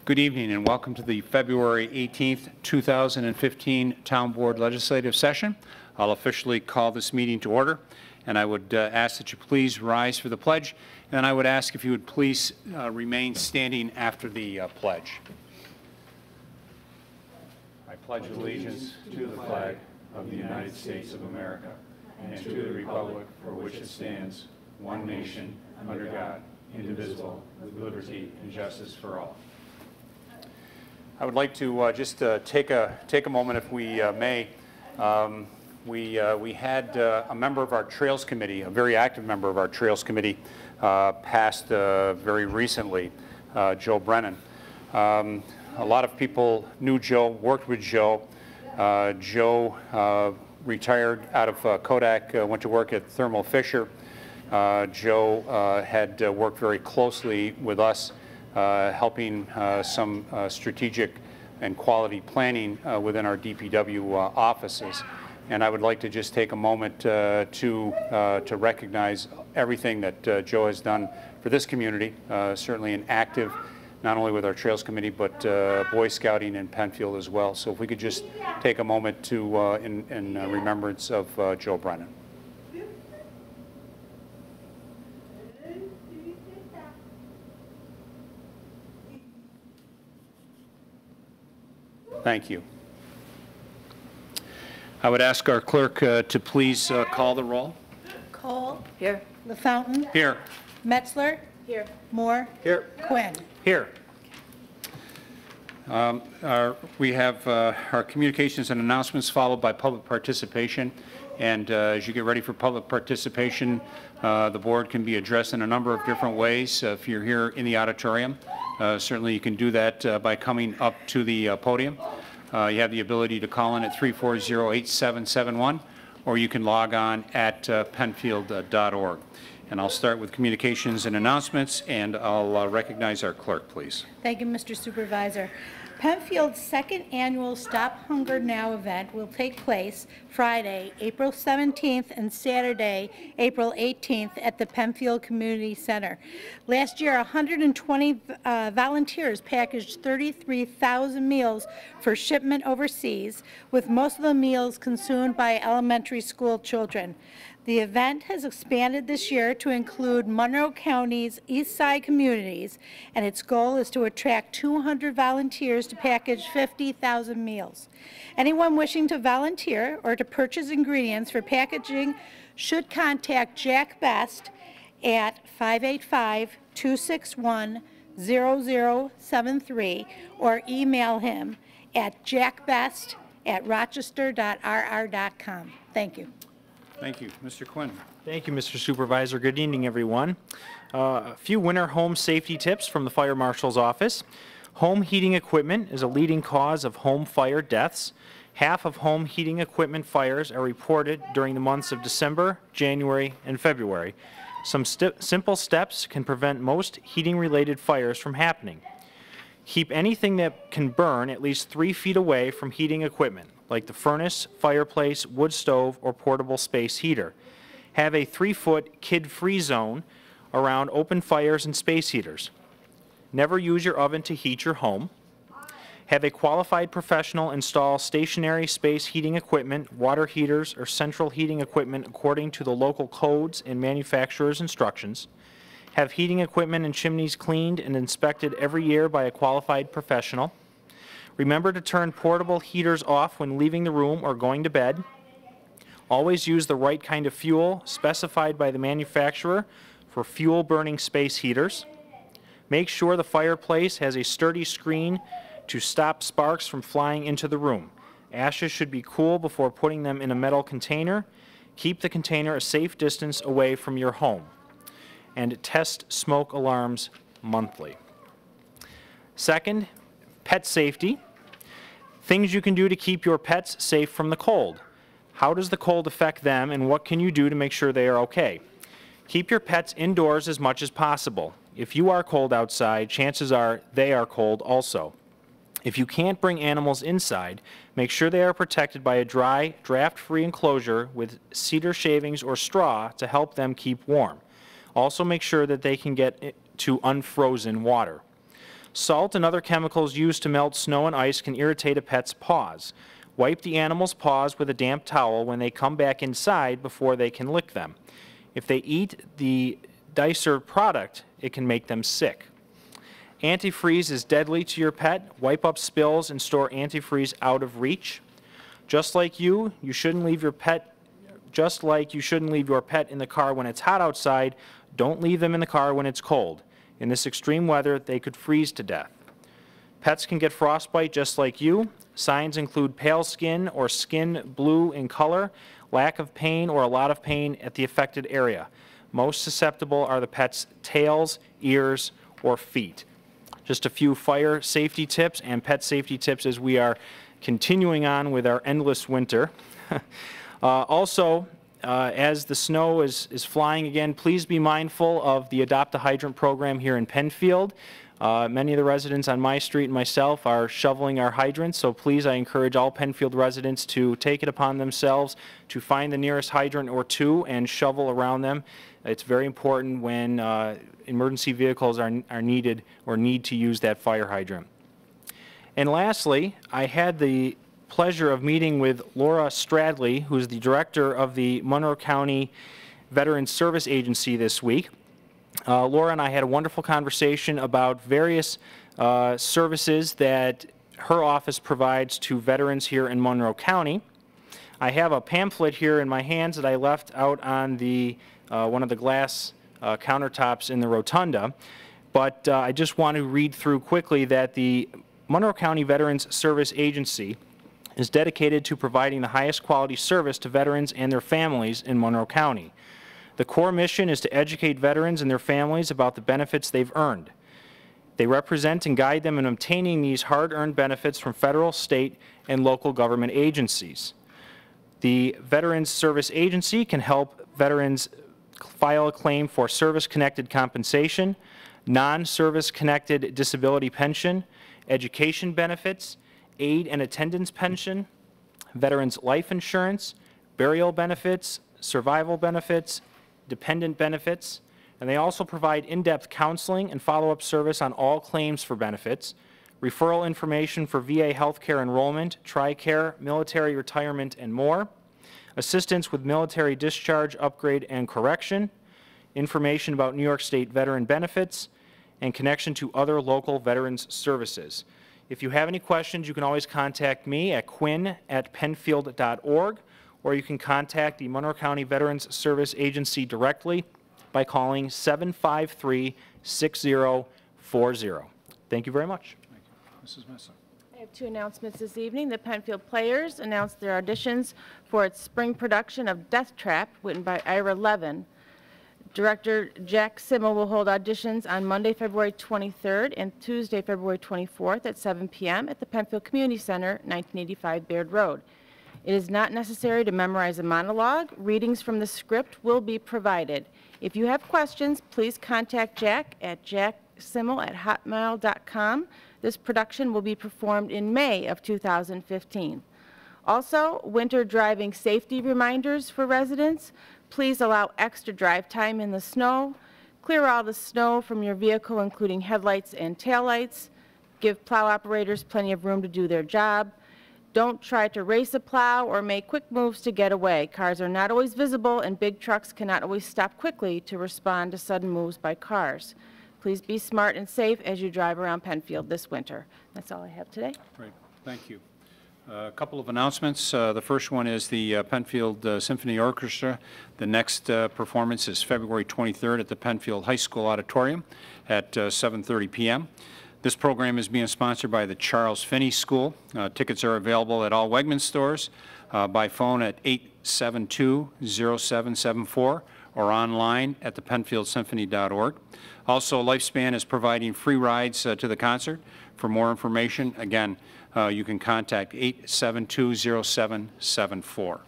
Good evening and welcome to the February 18th, 2015 Town Board Legislative Session. I'll officially call this meeting to order, and I would ask that you please rise for the pledge, and I would ask if you would please remain standing after the pledge. I pledge allegiance to the flag of the United States of America and to the republic for which it stands, one nation, under God, indivisible, with liberty and justice for all. I would like to just take a moment, if we may. We had a member of our Trails Committee, a very active member of our Trails Committee, passed very recently, Joe Brennan. A lot of people knew Joe, worked with Joe. Joe retired out of Kodak, went to work at Thermo Fisher. Joe had worked very closely with us, helping some strategic and quality planning within our DPW offices. And I would like to just take a moment to recognize everything that Joe has done for this community, certainly an active, not only with our Trails Committee, but Boy Scouting in Penfield as well. So if we could just take a moment to, in remembrance of Joe Brennan. Thank you. I would ask our clerk to please call the roll. Cole. Here. LaFountain. Here. Metzler. Here. Moore. Here. Quinn. Here. We have our communications and announcements followed by public participation. And as you get ready for public participation, the board can be addressed in a number of different ways. If you're here in the auditorium, certainly you can do that by coming up to the podium. You have the ability to call in at 340-8771, or you can log on at penfield.org. And I'll start with communications and announcements, and I'll recognize our clerk, please. Thank you, Mr. Supervisor. Penfield's second annual Stop Hunger Now event will take place Friday, April 17th and Saturday, April 18th at the Penfield Community Center. Last year, 120 volunteers packaged 33,000 meals for shipment overseas, with most of the meals consumed by elementary school children. The event has expanded this year to include Monroe County's East Side communities, and its goal is to attract 200 volunteers to package 50,000 meals. Anyone wishing to volunteer or to purchase ingredients for packaging should contact Jack Best at 585-261-0073 or email him at jackbest@rochester.rr.com. Thank you. Thank you. Mr. Quinn. Thank you, Mr. Supervisor. Good evening, everyone. A few winter home safety tips from the Fire Marshal's office. Home heating equipment is a leading cause of home fire deaths. Half of home heating equipment fires are reported during the months of December, January, and February. Some simple steps can prevent most heating-related fires from happening. Keep anything that can burn at least 3 feet away from heating equipment, like the furnace, fireplace, wood stove, or portable space heater. Have a 3-foot kid-free zone around open fires and space heaters. Never use your oven to heat your home. Have a qualified professional install stationary space heating equipment, water heaters, or central heating equipment according to the local codes and manufacturer's instructions. Have heating equipment and chimneys cleaned and inspected every year by a qualified professional. Remember to turn portable heaters off when leaving the room or going to bed. Always use the right kind of fuel specified by the manufacturer for fuel-burning space heaters. Make sure the fireplace has a sturdy screen to stop sparks from flying into the room. Ashes should be cool before putting them in a metal container. Keep the container a safe distance away from your home. And test smoke alarms monthly. Second, pet safety. Things you can do to keep your pets safe from the cold. How does the cold affect them, and what can you do to make sure they are okay? Keep your pets indoors as much as possible. If you are cold outside, chances are they are cold also. If you can't bring animals inside, make sure they are protected by a dry, draft-free enclosure with cedar shavings or straw to help them keep warm. Also make sure that they can get to unfrozen water. Salt and other chemicals used to melt snow and ice can irritate a pet's paws. Wipe the animal's paws with a damp towel when they come back inside before they can lick them. If they eat the dicer product, it can make them sick. Antifreeze is deadly to your pet. Wipe up spills and store antifreeze out of reach. Just like you shouldn't leave your pet in the car when it's hot outside, don't leave them in the car when it's cold. In this extreme weather, they could freeze to death. Pets can get frostbite just like you. Signs include pale skin or skin blue in color, lack of pain or a lot of pain at the affected area. Most susceptible are the pet's tails, ears, or feet. Just a few fire safety tips and pet safety tips as we are continuing on with our endless winter. As the snow is flying again, please be mindful of the Adopt a Hydrant program here in Penfield. Many of the residents on my street and myself are shoveling our hydrants, so please, I encourage all Penfield residents to take it upon themselves to find the nearest hydrant or two and shovel around them. It's very important when emergency vehicles are needed or need to use that fire hydrant. And lastly, I had the pleasure of meeting with Laura Stradley, who's the director of the Monroe County Veterans Service Agency this week. Laura and I had a wonderful conversation about various services that her office provides to veterans here in Monroe County. I have a pamphlet here in my hands that I left out on the one of the glass countertops in the rotunda, but I just want to read through quickly that the Monroe County Veterans Service Agency is dedicated to providing the highest quality service to veterans and their families in Monroe County. The core mission is to educate veterans and their families about the benefits they've earned. They represent and guide them in obtaining these hard-earned benefits from federal, state, and local government agencies. The Veterans Service Agency can help veterans file a claim for service-connected compensation, non-service-connected disability pension, education benefits, aid and attendance pension, veterans life insurance, burial benefits, survival benefits, dependent benefits, and they also provide in-depth counseling and follow-up service on all claims for benefits, referral information for VA healthcare enrollment, TRICARE, military retirement, and more, assistance with military discharge, upgrade, and correction, information about New York State veteran benefits, and connection to other local veterans services. If you have any questions, you can always contact me at quinn@penfield.org, or you can contact the Monroe County Veterans Service Agency directly by calling 753-6040. Thank you very much. Thank you. Mrs. Messa. I have two announcements this evening. The Penfield Players announced their auditions for its spring production of Death Trap, written by Ira Levin. Director Jack Simmel will hold auditions on Monday, February 23rd and Tuesday, February 24th at 7 p.m. at the Penfield Community Center, 1985 Baird Road. It is not necessary to memorize a monologue. Readings from the script will be provided. If you have questions, please contact Jack at jacksimmel@hotmail.com. This production will be performed in May of 2015. Also, winter driving safety reminders for residents. Please allow extra drive time in the snow. Clear all the snow from your vehicle, including headlights and taillights. Give plow operators plenty of room to do their job. Don't try to race a plow or make quick moves to get away. Cars are not always visible, and big trucks cannot always stop quickly to respond to sudden moves by cars. Please be smart and safe as you drive around Penfield this winter. That's all I have today. Great. Thank you. A couple of announcements. The first one is the Penfield Symphony Orchestra. The next performance is February 23rd at the Penfield High School Auditorium at 7:30 p.m. This program is being sponsored by the Charles Finney School. Tickets are available at all Wegmans stores, by phone at 872-0774 or online at thepenfieldsymphony.org. Also, Lifespan is providing free rides to the concert. For more information, again, you can contact 872-0774.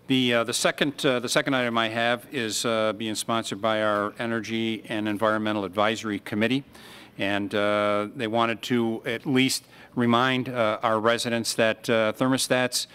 The second item I have is being sponsored by our Energy and Environmental Advisory Committee, and they wanted to at least remind our residents that thermostats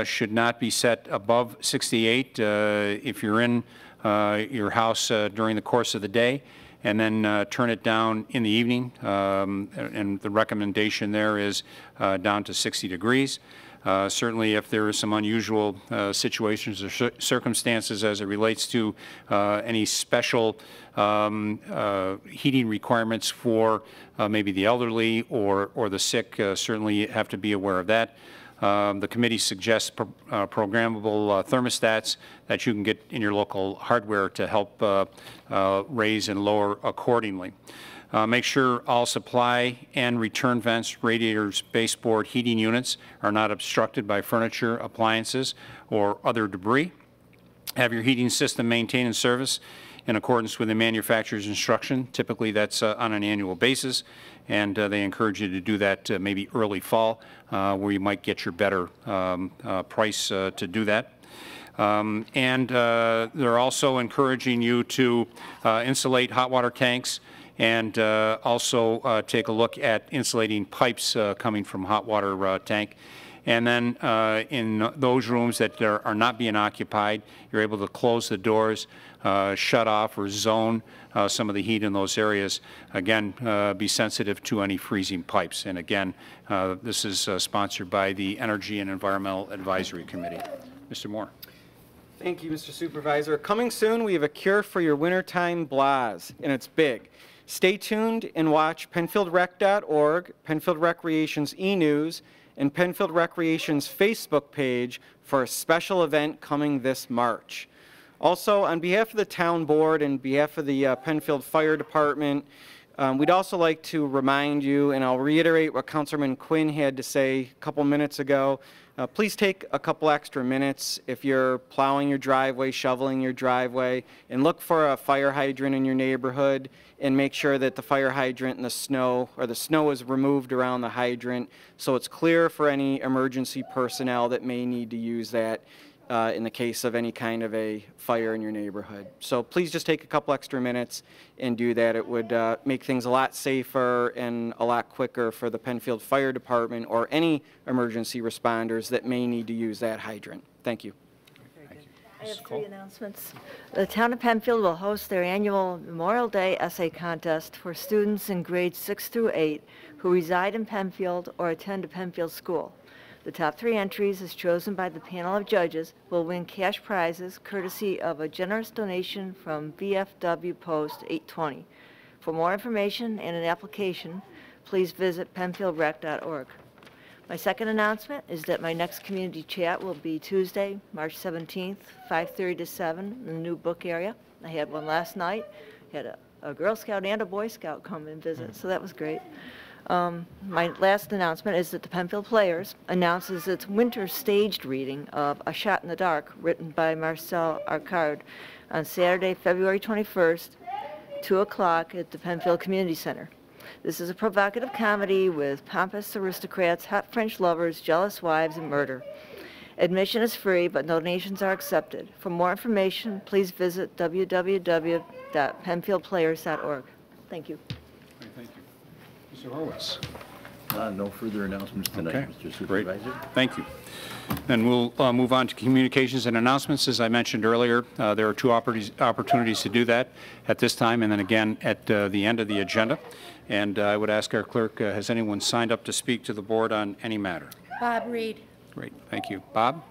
should not be set above 68 if you're in your house during the course of the day, and then turn it down in the evening. And the recommendation there is down to 60 degrees. Certainly, if there are some unusual situations or circumstances as it relates to any special heating requirements for maybe the elderly or the sick, certainly have to be aware of that. The committee suggests programmable thermostats that you can get in your local hardware to help raise and lower accordingly. Make sure all supply and return vents, radiators, baseboard, heating units are not obstructed by furniture, appliances, or other debris. Have your heating system maintained and serviced in accordance with the manufacturer's instruction. Typically, that's on an annual basis, and they encourage you to do that maybe early fall, where you might get your better price to do that. They're also encouraging you to insulate hot water tanks and also take a look at insulating pipes coming from hot water tank. And then in those rooms that are not being occupied, you're able to close the doors, shut off or zone some of the heat in those areas. Again, be sensitive to any freezing pipes. And again, this is sponsored by the Energy and Environmental Advisory Committee. Mr. Moore. Thank you, Mr. Supervisor. Coming soon, we have a cure for your wintertime blahs, and it's big. Stay tuned and watch PenfieldRec.org, Penfield Recreation's e-news, and Penfield Recreation's Facebook page for a special event coming this March. Also, on behalf of the town board and behalf of the Penfield Fire Department, we'd also like to remind you, and I'll reiterate what Councilman Quinn had to say a couple minutes ago, please take a couple extra minutes if you're plowing your driveway, shoveling your driveway, and look for a fire hydrant in your neighborhood and make sure that the fire hydrant and the snow is removed around the hydrant so it's clear for any emergency personnel that may need to use that in the case of any kind of a fire in your neighborhood. So please just take a couple extra minutes and do that. It would make things a lot safer and a lot quicker for the Penfield Fire Department or any emergency responders that may need to use that hydrant. Thank you. I have 3 announcements. The town of Penfield will host their annual Memorial Day essay contest for students in grades 6 through 8 who reside in Penfield or attend a Penfield school. The top 3 entries, as chosen by the panel of judges, will win cash prizes courtesy of a generous donation from VFW Post 820. For more information and an application, please visit penfieldrec.org. My second announcement is that my next community chat will be Tuesday, March 17th, 5:30 to 7 in the new book area. I had one last night. Had a Girl Scout and a Boy Scout come and visit, so that was great. My last announcement is that the Penfield Players announces its winter staged reading of A Shot in the Dark, written by Marcel Arcard, on Saturday, February 21st, 2 o'clock at the Penfield Community Center. This is a provocative comedy with pompous aristocrats, hot French lovers, jealous wives, and murder. Admission is free, but donations are accepted. For more information, please visit www.penfieldplayers.org. Thank you. Thank you. Mr. Horwitz. No further announcements tonight, Okay. Mr. Supervisor. Great. Thank you. Then we'll move on to communications and announcements. As I mentioned earlier, there are 2 opportunities to do that at this time and then again at the end of the agenda. And I would ask our clerk, has anyone signed up to speak to the board on any matter? Bob Reed. Great. Thank you. Bob?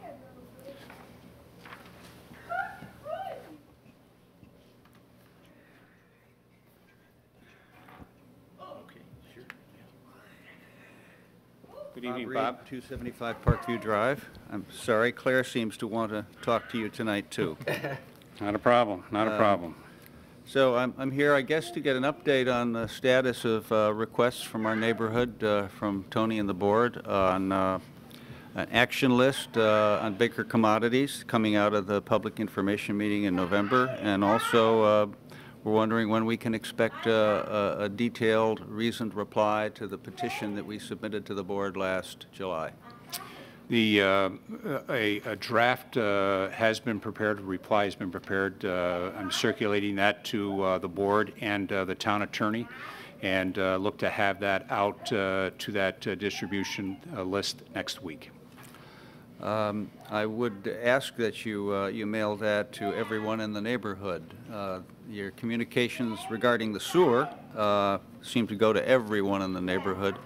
Good evening, Bob. 275 Parkview Drive. I'm sorry, Claire seems to want to talk to you tonight, too. Not a problem. Not a problem. So I'm here, I guess, to get an update on the status of requests from our neighborhood, from Tony and the board, on an action list on Baker Commodities coming out of the public information meeting in November, and also we're wondering when we can expect a detailed, reasoned reply to the petition that we submitted to the board last July. A draft has been prepared, a reply has been prepared. I'm circulating that to the board and the town attorney, and look to have that out to that distribution list next week. I would ask that you mail that to everyone in the neighborhood. Your communications regarding the sewer seem to go to everyone in the neighborhood.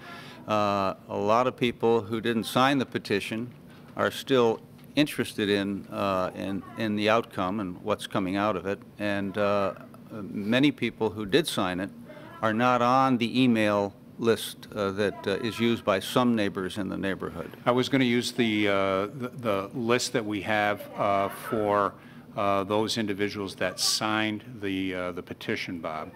A lot of people who didn't sign the petition are still interested in the outcome and what's coming out of it, and many people who did sign it are not on the email list that is used by some neighbors in the neighborhood. I was going to use the list that we have for those individuals that signed the petition, Bob.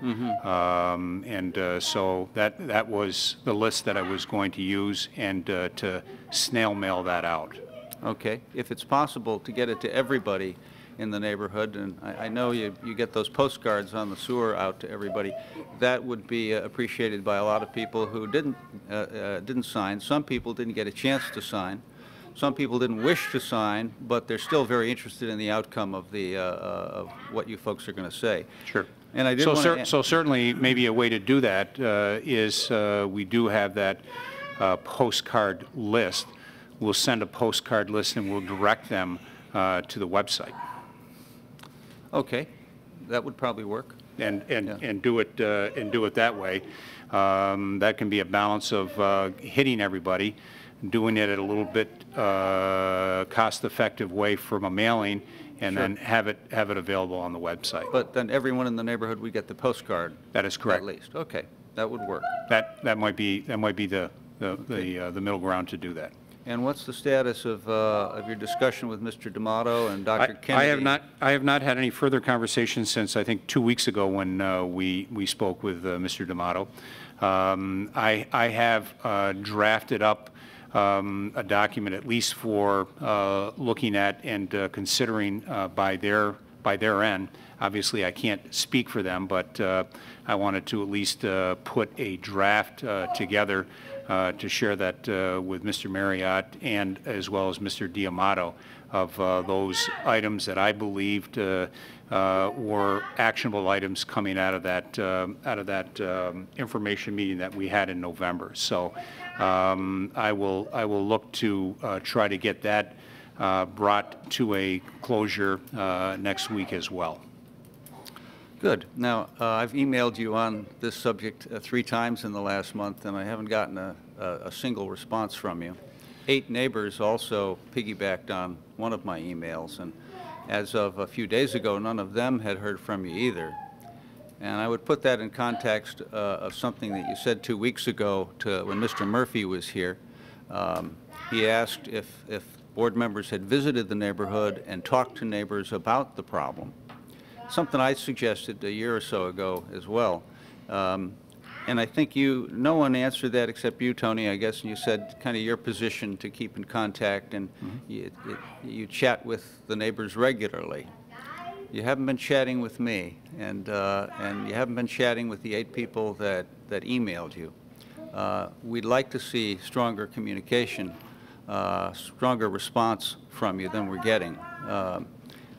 So that was the list that I was going to use, and to snail mail that out. Okay. If it's possible to get it to everybody in the neighborhood, and I know you get those postcards on the sewer out to everybody, that would be appreciated by a lot of people who didn't sign. Some people didn't get a chance to sign. Some people didn't wish to sign, but they're still very interested in the outcome of of what you folks are going to say. Sure. And I did so certainly maybe a way to do that is we do have that postcard list. We'll send a postcard list and we'll direct them to the website. Okay, that would probably work. And do it that way. That can be a balance of hitting everybody, doing it at a little bit cost-effective way from a mailing, and then have it available on the website. But then everyone in the neighborhood would get the postcard. That is correct. At least. Okay, that would work. That might be the middle ground to do that. And what's the status of your discussion with Mr. D'Amato and Dr. Kennedy? I have not had any further conversations since I think 2 weeks ago when we spoke with Mr. D'Amato. I have drafted up a document at least for looking at and considering by their end. Obviously, I can't speak for them, but I wanted to at least put a draft together to share that with Mr. Marriott and as well as Mr. D'Amato of those items that I believed were actionable items coming out of that information meeting that we had in November. So I will look to try to get that brought to a closure next week as well. Good. Now, I've emailed you on this subject 3 times in the last month, and I haven't gotten a single response from you. 8 neighbors also piggybacked on one of my emails, and as of a few days ago, none of them had heard from you either. And I would put that in context of something that you said 2 weeks ago when Mr. Murphy was here. He asked if board members had visited the neighborhood and talked to neighbors about the problem. Something I suggested a year or so ago as well. And I think no one answered that except you, Tony, I guess, and you said kind of your position to keep in contact, and you chat with the neighbors regularly. You haven't been chatting with me, and you haven't been chatting with the 8 people that emailed you. We'd like to see stronger communication, stronger response from you than we're getting.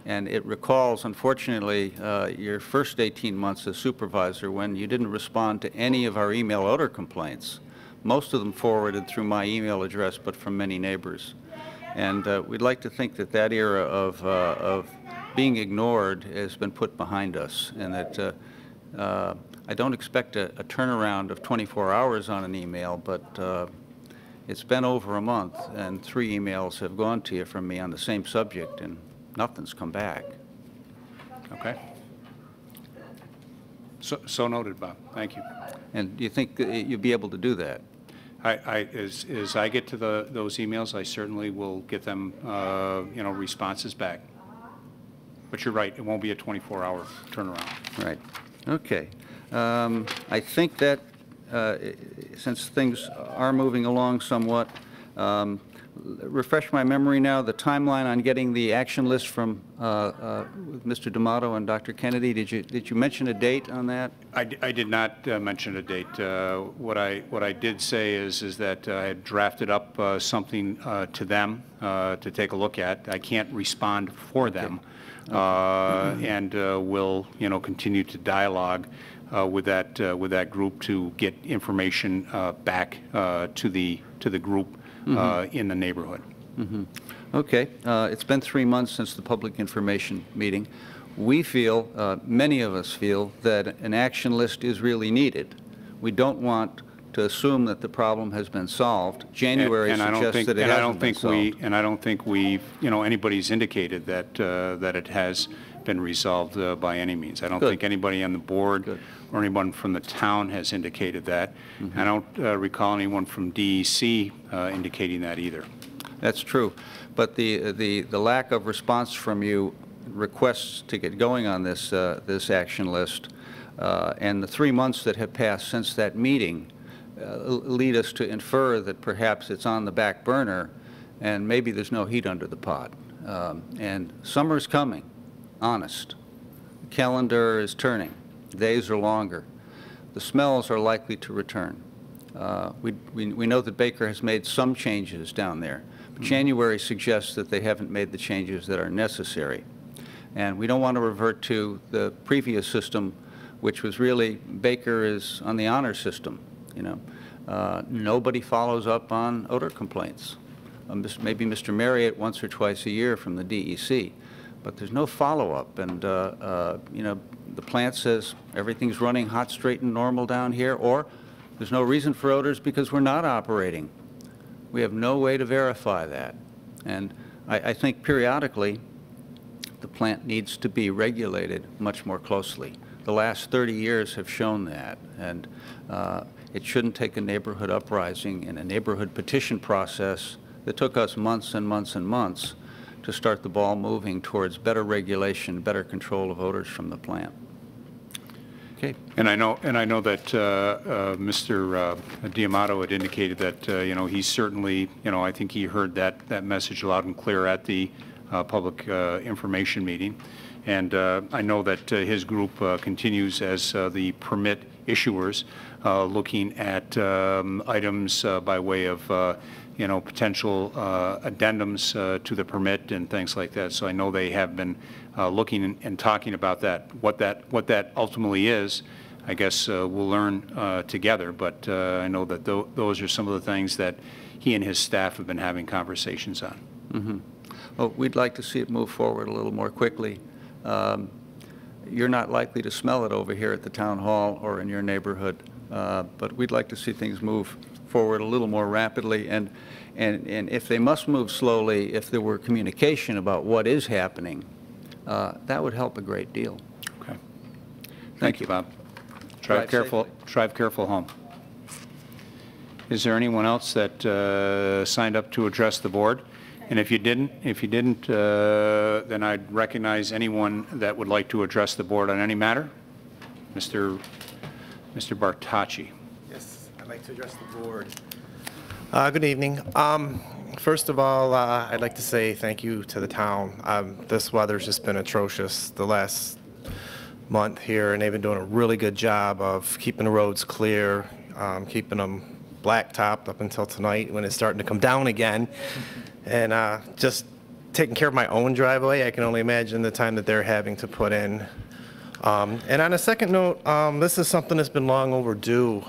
And it recalls, unfortunately, your first 18 months as supervisor when you didn't respond to any of our email odor complaints. Most of them forwarded through my email address, but from many neighbors. And we'd like to think that that era of being ignored has been put behind us, and that I don't expect a turnaround of 24 hours on an email, but it's been over a month, and 3 emails have gone to you from me on the same subject, and nothing's come back. Okay. So noted, Bob. Thank you. And do you think you'll be able to do that? As I get to those emails, I certainly will get them, responses back. But you're right, it won't be a 24-hour turnaround. Right. Okay. I think that since things are moving along somewhat, refresh my memory now, the timeline on getting the action list from Mr. D'Amato and Dr. Kennedy. Did you mention a date on that? I did not mention a date. What I did say is that I had drafted up something to them to take a look at. I can't respond for them, and we'll continue to dialogue with that group to get information back to the group in the neighborhood. Okay, it's been 3 months since the public information meeting. We feel, many of us feel, that an action list is really needed. We don't want to assume that the problem has been solved. January suggests that it hasn't been solved. And I don't think anybody's indicated that that it has been resolved by any means. I don't Good. think anybody on the board Good. or anyone from the town has indicated that. I don't recall anyone from DEC indicating that either. That's true. But the lack of response from you, requests to get going on this, this action list, and the 3 months that have passed since that meeting lead us to infer that perhaps it's on the back burner and maybe there's no heat under the pot. And summer's coming, honest. The calendar is turning. Days are longer. The smells are likely to return. We know that Baker has made some changes down there. But January suggests that they haven't made the changes that are necessary. And we don't want to revert to the previous system, which was really Baker is on the honor system. You know, nobody follows up on odor complaints. Maybe Mr. Marriott once or twice a year from the DEC, but there's no follow-up. And you know, the plant says everything's running hot, straight, and normal down here, or there's no reason for odors because we're not operating. We have no way to verify that. And I think periodically the plant needs to be regulated much more closely. The last 30 years have shown that, and it shouldn't take a neighborhood uprising and a neighborhood petition process that took us months and months and months to start the ball moving towards better regulation, better control of odors from the plant. Okay. And I know that Mr. D'Amato had indicated that you know, he certainly, you know, I think he heard that message loud and clear at the public information meeting, and I know that his group continues as the permit issuers, looking at items by way of you know, potential addendums to the permit and things like that. So I know they have been looking and talking about that. What that ultimately is, I guess we'll learn together. But I know that those are some of the things that he and his staff have been having conversations on. Mm-hmm. Well, we'd like to see it move forward a little more quickly. You're not likely to smell it over here at the town hall or in your neighborhood, but we'd like to see things move forward a little more rapidly. And if they must move slowly, if there were communication about what is happening, that would help a great deal. Okay. Thank you, Bob. Drive careful. Drive careful home. Is there anyone else that signed up to address the board? And if you didn't, then I'd recognize anyone that would like to address the board on any matter. Mr. Bartacci. Yes, I'd like to address the board. Good evening. First of all, I'd like to say thank you to the town. This weather's just been atrocious the last month here, and they've been doing a really good job of keeping the roads clear, keeping them blacktopped up until tonight when it's starting to come down again. And just taking care of my own driveway, I can only imagine the time that they're having to put in. And on a second note, this is something that's been long overdue.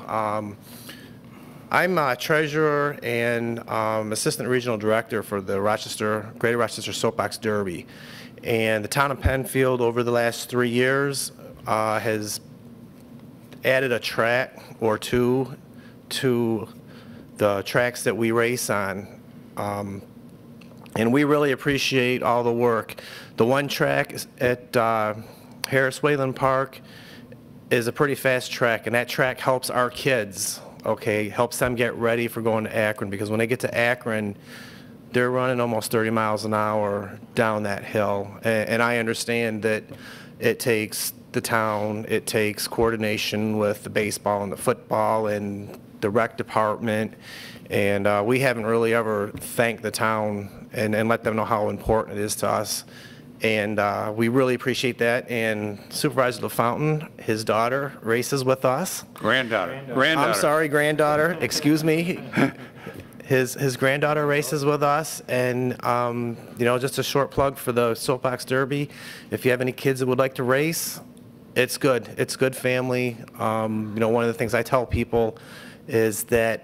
I'm a treasurer and assistant regional director for the Greater Rochester Soapbox Derby. And the town of Penfield over the last 3 years has added a track or two to the tracks that we race on. And we really appreciate all the work. The one track at Harris Wayland Park is a pretty fast track, and that track helps our kids, okay, helps them get ready for going to Akron, because when they get to Akron, they're running almost 30 miles an hour down that hill. And I understand that it takes the town, it takes coordination with the baseball and the football and the rec department, and we haven't really ever thanked the town and let them know how important it is to us. And we really appreciate that. And Supervisor LaFountain, his daughter, races with us. Granddaughter. I'm sorry, granddaughter. Excuse me. His granddaughter races with us. And, you know, just a short plug for the Soapbox Derby. If you have any kids that would like to race, it's good. It's good family. You know, one of the things I tell people is that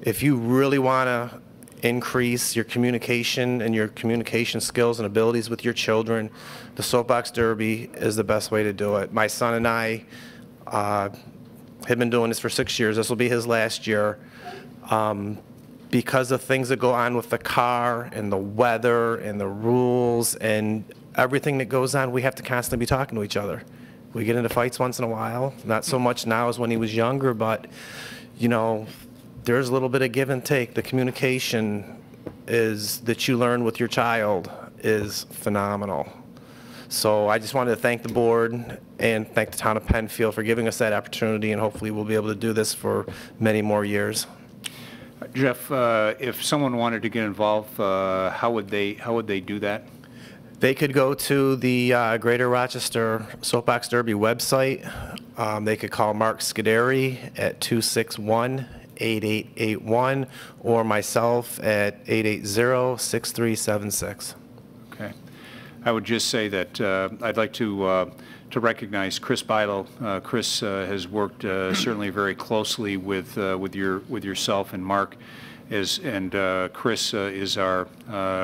if you really want to increase your communication and your communication skills and abilities with your children, the Soapbox Derby is the best way to do it. My son and I have been doing this for 6 years. This will be his last year. Because of things that go on with the car and the weather and the rules and everything that goes on, we have to constantly be talking to each other. We get into fights once in a while, not so much now as when he was younger, but, you know, there's a little bit of give and take. The communication that you learn with your child is phenomenal. So I just wanted to thank the board and thank the town of Penfield for giving us that opportunity, and hopefully we'll be able to do this for many more years. Jeff, if someone wanted to get involved, how would they do that? They could go to the Greater Rochester Soapbox Derby website. They could call Mark Scuderi at 261-8881 or myself at 880-6376. Okay. I would just say that I'd like to recognize Chris Bilo. Chris has worked certainly very closely with yourself and Mark, and Chris is our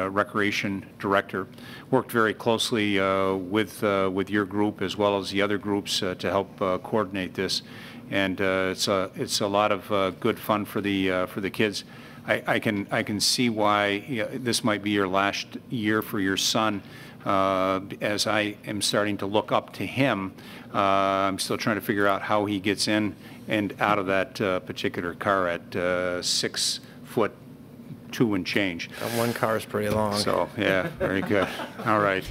recreation director. Worked very closely with your group as well as the other groups to help coordinate this, and it's a lot of good fun for the kids. I can see why this might be your last year for your son. As I am starting to look up to him, I'm still trying to figure out how he gets in and out of that particular car at 6'2" and change. That one car is pretty long. So, yeah, very good. All right.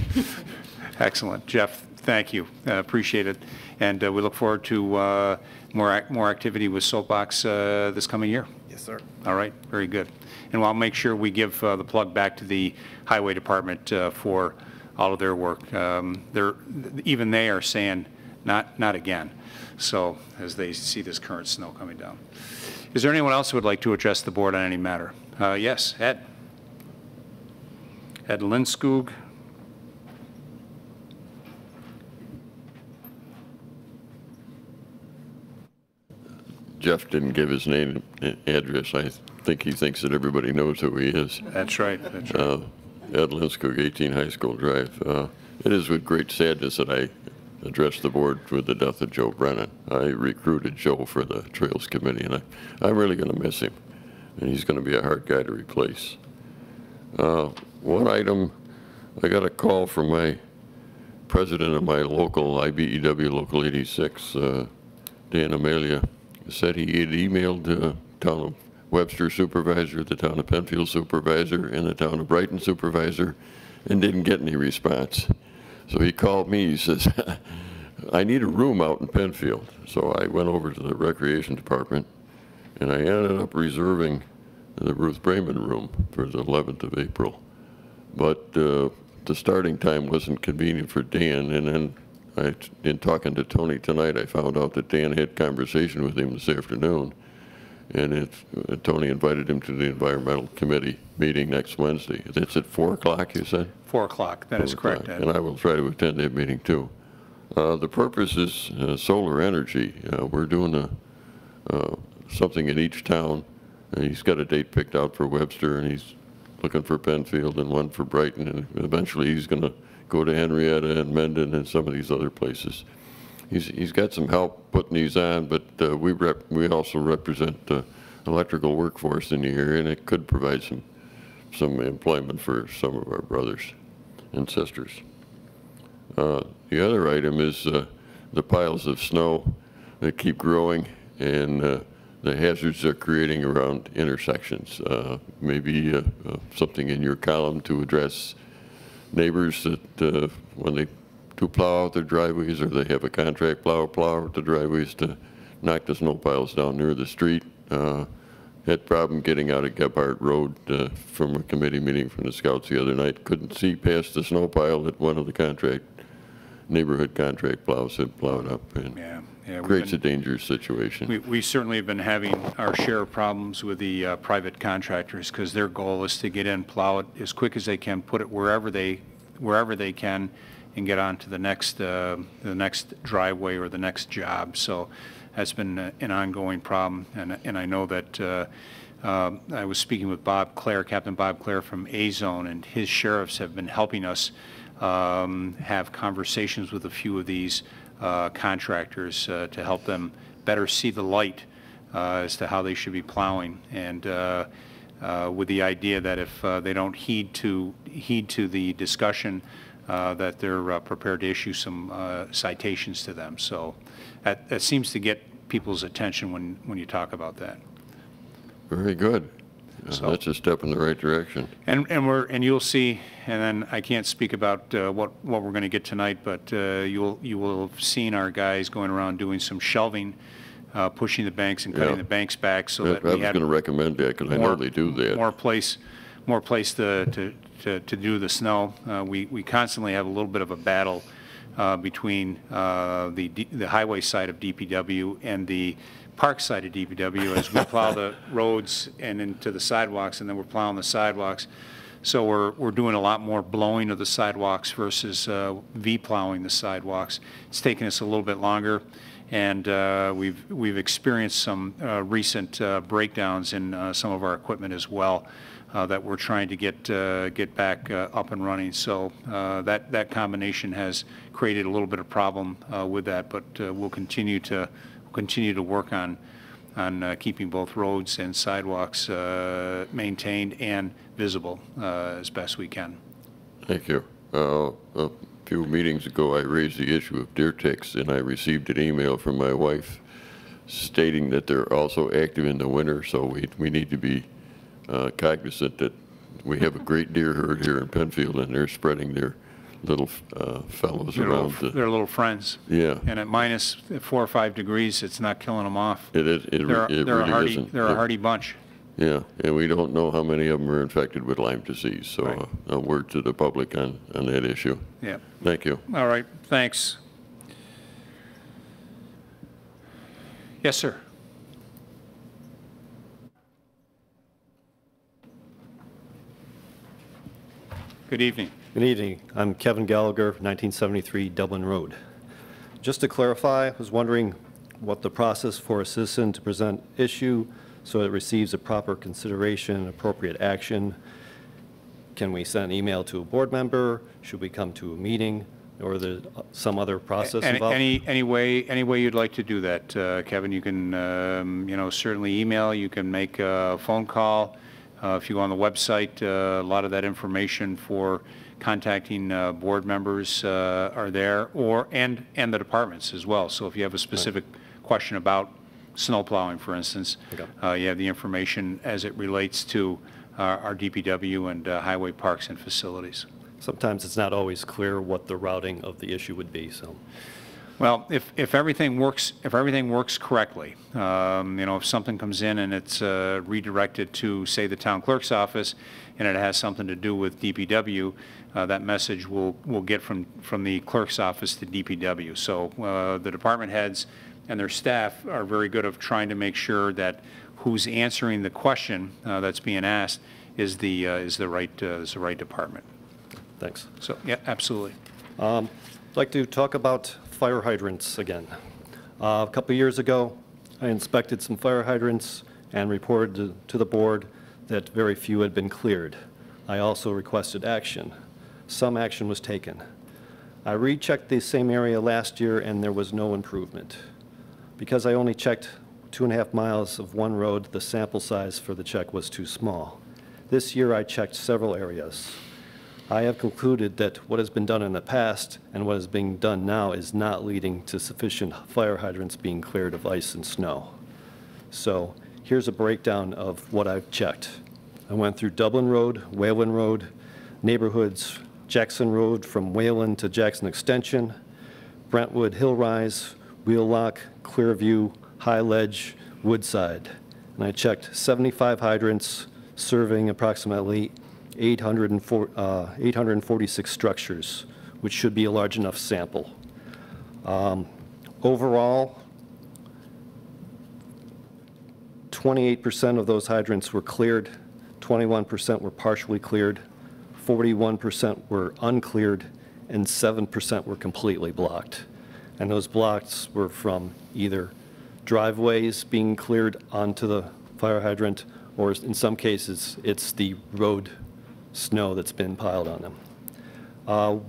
Excellent. Jeff, thank you. Appreciate it. And we look forward to more activity with Soapbox this coming year. Yes, sir. All right. Very good. And I'll make sure we give the plug back to the Highway Department for all of their work. Even they are saying, not again. So as they see this current snow coming down. Is there anyone else who would like to address the board on any matter? Yes, Ed. Ed Lindskog. Jeff didn't give his name and address. I think he thinks that everybody knows who he is. That's right. That's right. Ed Lindskog, 18 High School Drive. It is with great sadness that I address the board with the death of Joe Brennan. I recruited Joe for the Trails Committee, and I'm really going to miss him, and he's going to be a hard guy to replace. One item, I got a call from my president of my local IBEW Local 86, Dan Amelia. Said he had emailed the town of Webster supervisor, the town of Penfield supervisor, and the town of Brighton supervisor, and didn't get any response. So he called me. He says, I need a room out in Penfield. So I went over to the recreation department, and I ended up reserving the Ruth Brayman room for the 11th of April. But the starting time wasn't convenient for Dan, and then in talking to Tony tonight, I found out that Dan had conversation with him this afternoon, and Tony invited him to the environmental committee meeting next Wednesday. It's at 4 o'clock, you said? 4 o'clock. That is correct, Ed. And I will try to attend that meeting too. The purpose is solar energy. We're doing something in each town. He's got a date picked out for Webster, and he's looking for Penfield and one for Brighton, and eventually he's going to go to Henrietta and Mendon and some of these other places. He's got some help putting these on, but we also represent the electrical workforce in the area, and it could provide some employment for some of our brothers and sisters. The other item is the piles of snow that keep growing, and the hazards they're creating around intersections. Maybe something in your column to address neighbors that when they do plow out their driveways, or they have a contract plow out the driveways to knock the snow piles down near the street. Had problem getting out of Gebhardt Road from a committee meeting from the Scouts the other night. Couldn't see past the snow pile that one of the neighborhood contract plows had plowed up, and creates a dangerous situation. We certainly have been having our share of problems with the private contractors, because their goal is to get in, plow it as quick as they can, put it wherever they can, and get on to the next driveway or the next job. So that's been an ongoing problem, and I know that I was speaking with Bob Clare, Captain Bob Clare from A-Zone, and his sheriffs have been helping us have conversations with a few of these contractors to help them better see the light as to how they should be plowing, and with the idea that if they don't heed to the discussion, that they're prepared to issue some citations to them. So that seems to get people's attention when you talk about that. Very good. So, that's a step in the right direction. And you'll see, and then I can't speak about what we're going to get tonight, but you will have seen our guys going around doing some shelving, pushing the banks and cutting the banks back, so that I we was had going to recommend that because I know they do that. more place to do the snow. We constantly have a little bit of a battle between the highway side of DPW and the park side of DPW as we plow the roads and into the sidewalks, and then we're plowing the sidewalks. So we're doing a lot more blowing of the sidewalks versus V-plowing the sidewalks. It's taken us a little bit longer, and we've experienced some recent breakdowns in some of our equipment as well that we're trying to get back up and running. So that combination has created a little bit of problem with that, but we'll continue to work on keeping both roads and sidewalks maintained and visible as best we can. Thank you. A few meetings ago, I raised the issue of deer ticks, and I received an email from my wife stating that they're also active in the winter, so we need to be cognizant that we have a great deer herd here in Penfield, and they're spreading their little fellows around. They're little friends. Yeah. And at minus 4 or 5 degrees, it's not killing them off. It really isn't. They're a hardy bunch. Yeah, and we don't know how many of them are infected with Lyme disease, so Right. A word to the public on that issue. Yeah. Thank you. All right, thanks. Yes, sir. Good evening. Good evening. I'm Kevin Gallagher, 1973 Dublin Road. Just to clarify, I was wondering what the process for a citizen to present issue so it receives a proper consideration and appropriate action. Can we send an email to a board member? Should we come to a meeting? Or is there some other process involved? Any way you'd like to do that, Kevin. You can, certainly email. You can make a phone call. If you go on the website, a lot of that information for contacting board members are there, and the departments as well. So if you have a specific question about snow plowing, for instance, you have the information as it relates to our DPW and highway parks and facilities. Sometimes it's not always clear what the routing of the issue would be. So, well, if everything works correctly, if something comes in and it's redirected to, say, the town clerk's office, and it has something to do with DPW, that message will get from the clerk's office to DPW. So the department heads and their staff are very good at trying to make sure that who's answering the question that's being asked is the right department. thanks. So yeah, absolutely. I'd like to talk about fire hydrants again. A couple of years ago, I inspected some fire hydrants and reported to the board that very few had been cleared. I also requested action. Some action was taken. I rechecked the same area last year and there was no improvement. Because I only checked 2.5 miles of one road, the sample size for the check was too small. This year I checked several areas. I have concluded that what has been done in the past and what is being done now is not leading to sufficient fire hydrants being cleared of ice and snow. So here's a breakdown of what I've checked. I went through Dublin Road, Wayland Road, neighborhoods, Jackson Road from Wayland to Jackson Extension, Brentwood Hill Rise, Wheelock, Clearview, High Ledge, Woodside. And I checked 75 hydrants serving approximately 846 structures, which should be a large enough sample. Overall, 28% of those hydrants were cleared, 21% were partially cleared, 41% were uncleared, and 7% were completely blocked. And those blocks were from either driveways being cleared onto the fire hydrant or in some cases, it's the road snow that's been piled on them.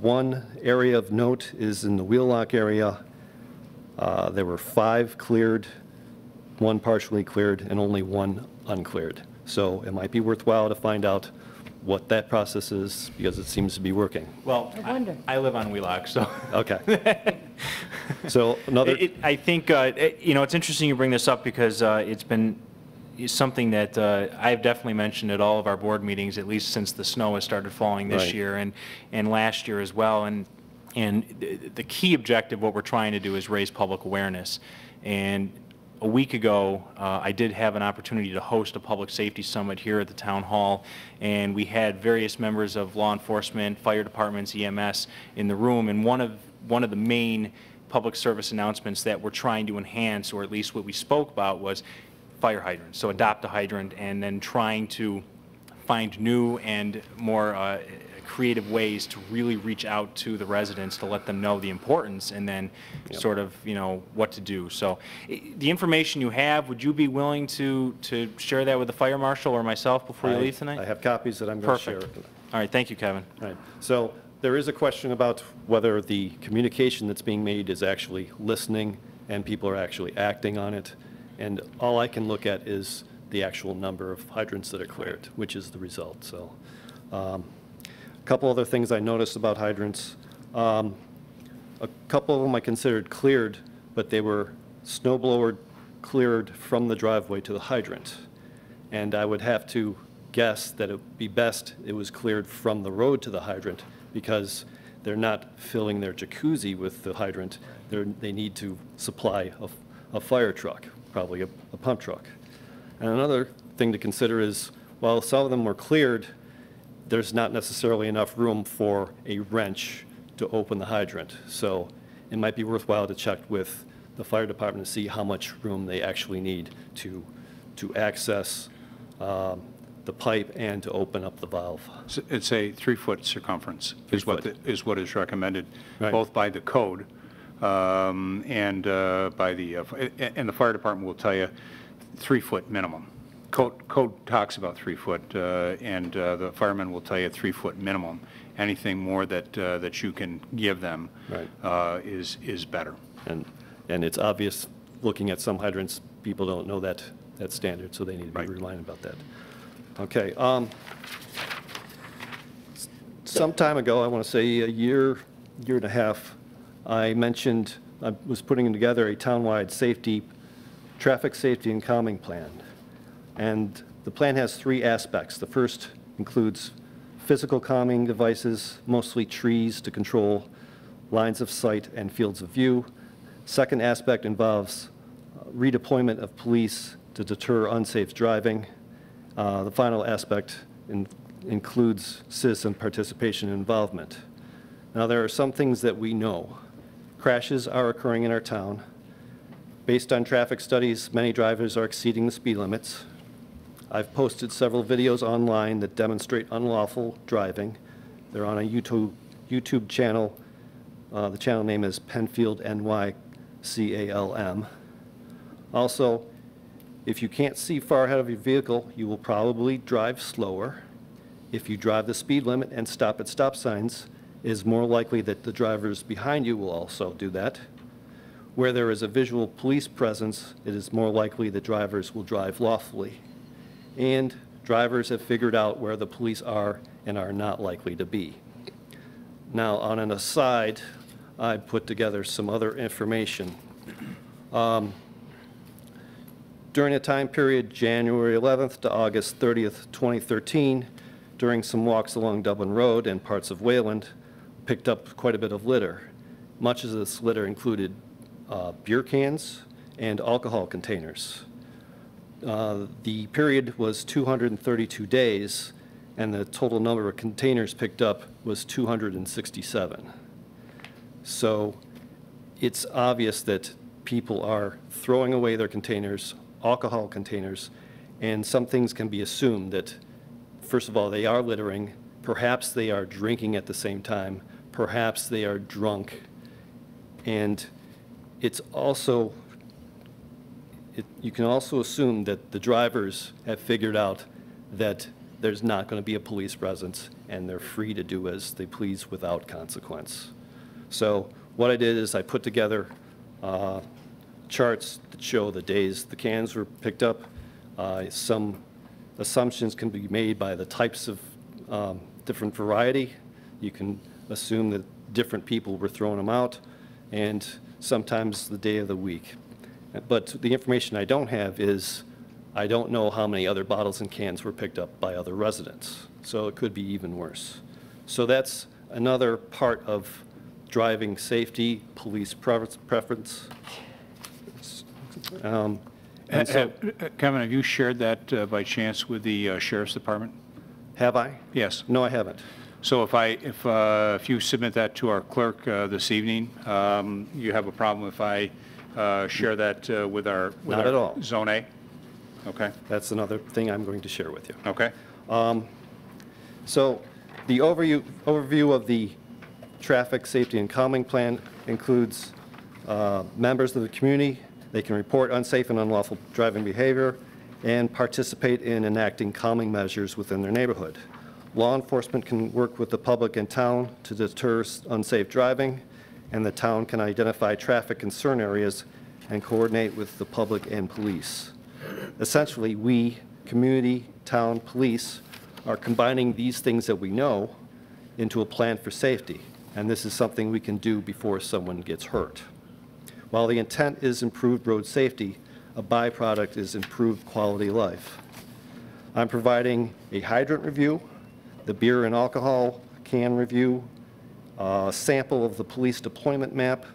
One area of note is in the wheel lock area. There were 5 cleared, 1 partially cleared, and only 1 uncleared. So it might be worthwhile to find out what that process is, because it seems to be working. Well, I live on Wheelock, so. Okay. So another. I think, you know, it's interesting you bring this up because it's been something that I've definitely mentioned at all of our board meetings, at least since the snow has started falling this year and last year as well. And the key objective, what we're trying to do is raise public awareness. And a week ago, I did have an opportunity to host a public safety summit here at the town hall, and we had various members of law enforcement, fire departments, EMS in the room. And one of the main public service announcements that we're trying to enhance, or at least what we spoke about, was fire hydrants. So adopt a hydrant, and then trying to find new and more creative ways to really reach out to the residents to let them know the importance, and then sort of, you know, what to do. So the information you have, would you be willing to share that with the fire marshal or myself before you leave tonight? I have copies that I'm going to share. All right, thank you, Kevin. All right. So there is a question about whether the communication that's being made is actually listening and people are actually acting on it. And all I can look at is the actual number of hydrants that are cleared, which is the result. So a couple other things I noticed about hydrants. A couple of them I considered cleared, but they were snowblower cleared from the driveway to the hydrant. And I would have to guess that it would be best it was cleared from the road to the hydrant, because they're not filling their jacuzzi with the hydrant. They need to supply a fire truck, probably a pump truck. And another thing to consider is, while some of them were cleared, there's not necessarily enough room for a wrench to open the hydrant. So it might be worthwhile to check with the fire department to see how much room they actually need to access the pipe and to open up the valve. So it's a 3-foot circumference is what is recommended, both by the code and by the and the fire department will tell you 3-foot minimum. Code talks about 3 foot, and the firemen will tell you 3-foot minimum. Anything more that you can give them is better. And it's obvious, looking at some hydrants, people don't know that standard, so they need to be reminded about that. Okay. Some time ago, I want to say a year and a half, I mentioned I was putting together a townwide traffic safety and calming plan. And the plan has 3 aspects. The first includes physical calming devices, mostly trees to control lines of sight and fields of view. Second aspect involves redeployment of police to deter unsafe driving. The final aspect includes citizen participation and involvement. Now, there are some things that we know. Crashes are occurring in our town. Based on traffic studies, many drivers are exceeding the speed limits. I've posted several videos online that demonstrate unlawful driving. They're on a YouTube channel. The channel name is Penfield NYCALM. Also, if you can't see far ahead of your vehicle, you will probably drive slower. If you drive the speed limit and stop at stop signs, it is more likely that the drivers behind you will also do that. Where there is a visual police presence, it is more likely that drivers will drive lawfully. And drivers have figured out where the police are and are not likely to be. Now, on an aside, I put together some other information. During a time period, January 11th to August 30th, 2013, during some walks along Dublin Road and parts of Wayland, picked up quite a bit of litter. Much of this litter included beer cans and alcohol containers. The period was 232 days, and the total number of containers picked up was 267. So it's obvious that people are throwing away their containers, alcohol containers, and some things can be assumed that, first of all, they are littering, perhaps they are drinking at the same time, perhaps they are drunk, and it's also you can also assume that the drivers have figured out that there's not going to be a police presence and they're free to do as they please without consequence. So what I did is I put together charts that show the days the cans were picked up. Some assumptions can be made by the types of different variety. You can assume that different people were throwing them out, and sometimes the day of the week. But the information I don't have is I don't know how many other bottles and cans were picked up by other residents. So it could be even worse. So that's another part of driving safety, police preference. Kevin, have you shared that by chance with the Sheriff's Department? Have I? Yes. No, I haven't. So if you submit that to our clerk this evening, you have a problem if I share that with our Not at all. Zone A? Okay. That's another thing I'm going to share with you. Okay. So the overview of the traffic safety and calming plan includes members of the community. They can report unsafe and unlawful driving behavior and participate in enacting calming measures within their neighborhood. Law enforcement can work with the public in town to deter unsafe driving, and the town can identify traffic concern areas and coordinate with the public and police. Essentially, we, community, town, police, are combining these things that we know into a plan for safety, and this is something we can do before someone gets hurt. While the intent is improved road safety, a byproduct is improved quality of life. I'm providing a hydrant review, the beer and alcohol can review, a sample of the police deployment map.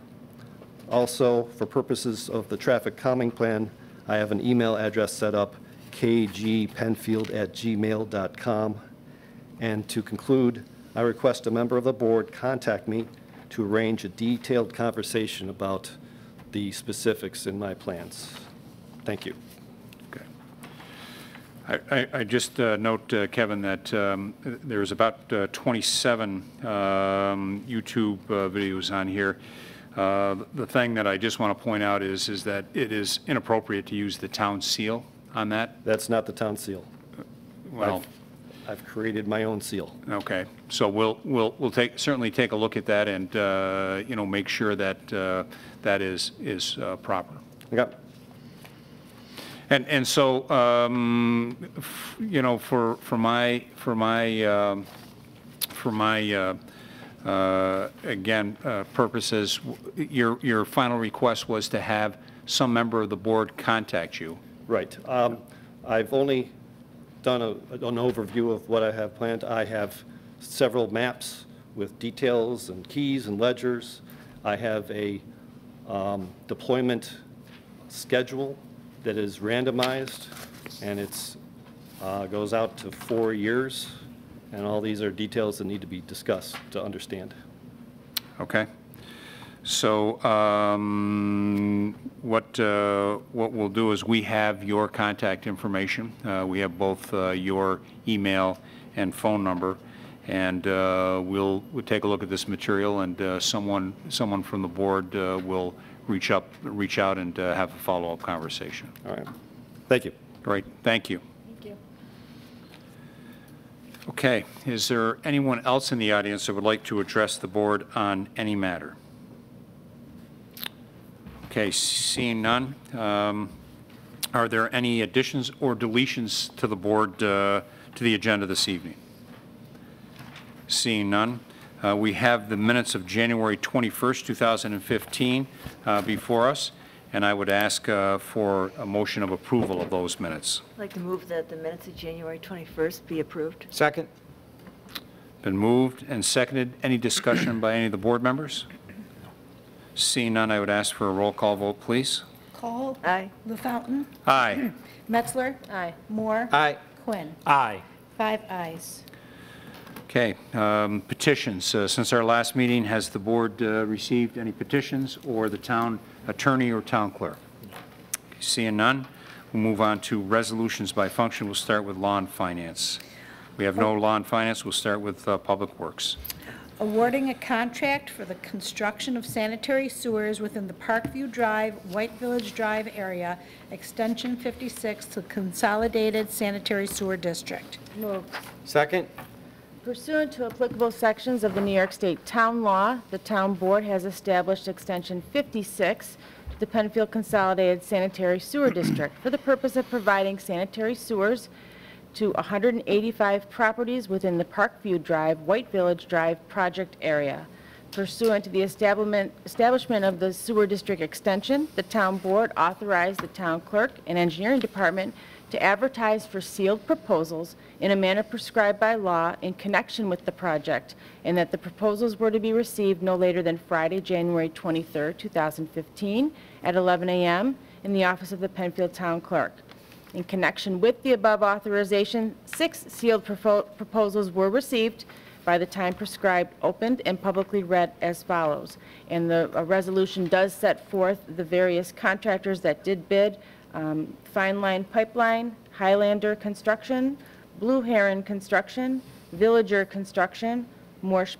Also, for purposes of the traffic calming plan, I have an email address set up, kgpenfield@gmail.com. And to conclude, I request a member of the board contact me to arrange a detailed conversation about the specifics in my plans. Thank you. I just note, Kevin, that there's about 27 YouTube videos on here. The thing that I just want to point out is that it is inappropriate to use the town seal on that. That's not the town seal. Well, I've created my own seal. Okay, so we'll certainly take a look at that and make sure that that is proper. Okay. And so for my purposes, your final request was to have some member of the board contact you. Right. I've only done an overview of what I have planned. I have several maps with details and keys and ledgers. I have a deployment schedule that is randomized, and it's goes out to 4 years, and all these are details that need to be discussed to understand. Okay. So what we'll do is we have your contact information. We have both your email and phone number, and we'll take a look at this material, and someone from the board will reach out and have a follow-up conversation. All right. Thank you. Great. Thank you. Thank you. Okay. Is there anyone else in the audience that would like to address the board on any matter? Okay. Seeing none, are there any additions or deletions to the board to the agenda this evening? Seeing none. We have the minutes of January 21st, 2015 before us, and I would ask for a motion of approval of those minutes. I'd like to move that the minutes of January 21st be approved. Second. Been moved and seconded. Any discussion by any of the board members? Seeing none, I would ask for a roll call vote, please. Call. Aye. LaFountain. Aye. Metzler. Aye. Moore. Aye. Quinn. Aye. 5 ayes. Okay. Petitions. Since our last meeting, has the board received any petitions, or the town attorney or town clerk? Seeing none, we'll move on to resolutions by function. We'll start with law and finance. We have no law and finance. We'll start with public works. awarding a contract for the construction of sanitary sewers within the Parkview Drive, White Village Drive area, Extension 56 to Consolidated Sanitary Sewer District. Moved. Second. Pursuant to applicable sections of the New York State Town Law, the Town Board has established Extension 56 to the Penfield Consolidated Sanitary Sewer District for the purpose of providing sanitary sewers to 185 properties within the Parkview Drive, White Village Drive project area. Pursuant to the establishment of the Sewer District Extension, the Town Board authorized the Town Clerk and Engineering Department to advertise for sealed proposals in a manner prescribed by law in connection with the project, and that the proposals were to be received no later than Friday, January 23, 2015, at 11 a.m. in the office of the Penfield Town Clerk. In connection with the above authorization, 6 sealed proposals were received by the time prescribed, opened, and publicly read as follows. And the resolution does set forth the various contractors that did bid: Fine Line Pipeline, Highlander Construction, Blue Heron Construction, Villager Construction, Morse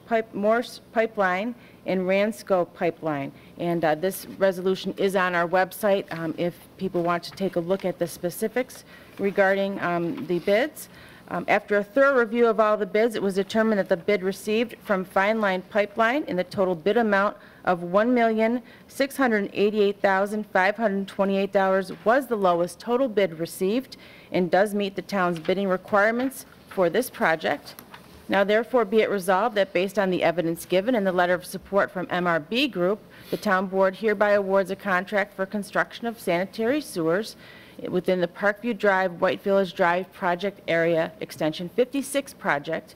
Pipeline, and Ransco Pipeline. And this resolution is on our website if people want to take a look at the specifics regarding the bids. After a thorough review of all the bids, it was determined that the bid received from Fine Line Pipeline in the total bid amount of $1,688,528 was the lowest total bid received and does meet the town's bidding requirements for this project. Now therefore be it resolved that based on the evidence given and the letter of support from MRB Group, the Town Board hereby awards a contract for construction of sanitary sewers within the Parkview Drive, White Village Drive project area, Extension 56 project,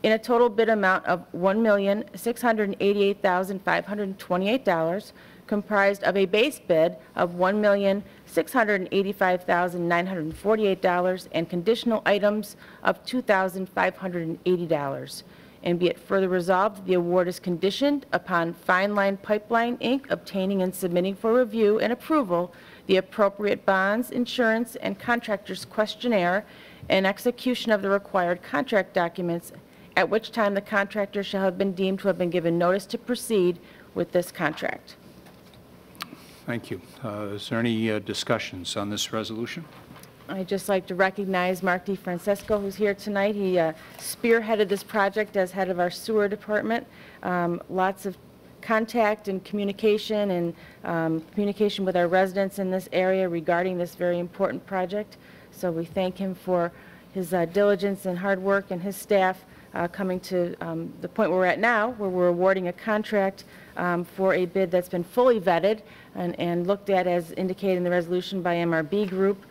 in a total bid amount of $1,688,528, comprised of a base bid of $1,685,948 and conditional items of $2,580. And be it further resolved, the award is conditioned upon Fine Line Pipeline, Inc. obtaining and submitting for review and approval the appropriate bonds, insurance, and contractor's questionnaire and execution of the required contract documents, at which time the contractor shall have been deemed to have been given notice to proceed with this contract. Thank you. Is there any discussions on this resolution? I'd just like to recognize Mark DeFrancesco, who's here tonight. He spearheaded this project as head of our sewer department. Lots of contact and communication with our residents in this area regarding this very important project. So we thank him for his diligence and hard work, and his staff coming to the point where we're at now, where we're awarding a contract for a bid that's been fully vetted and looked at as indicated in the resolution by MRB Group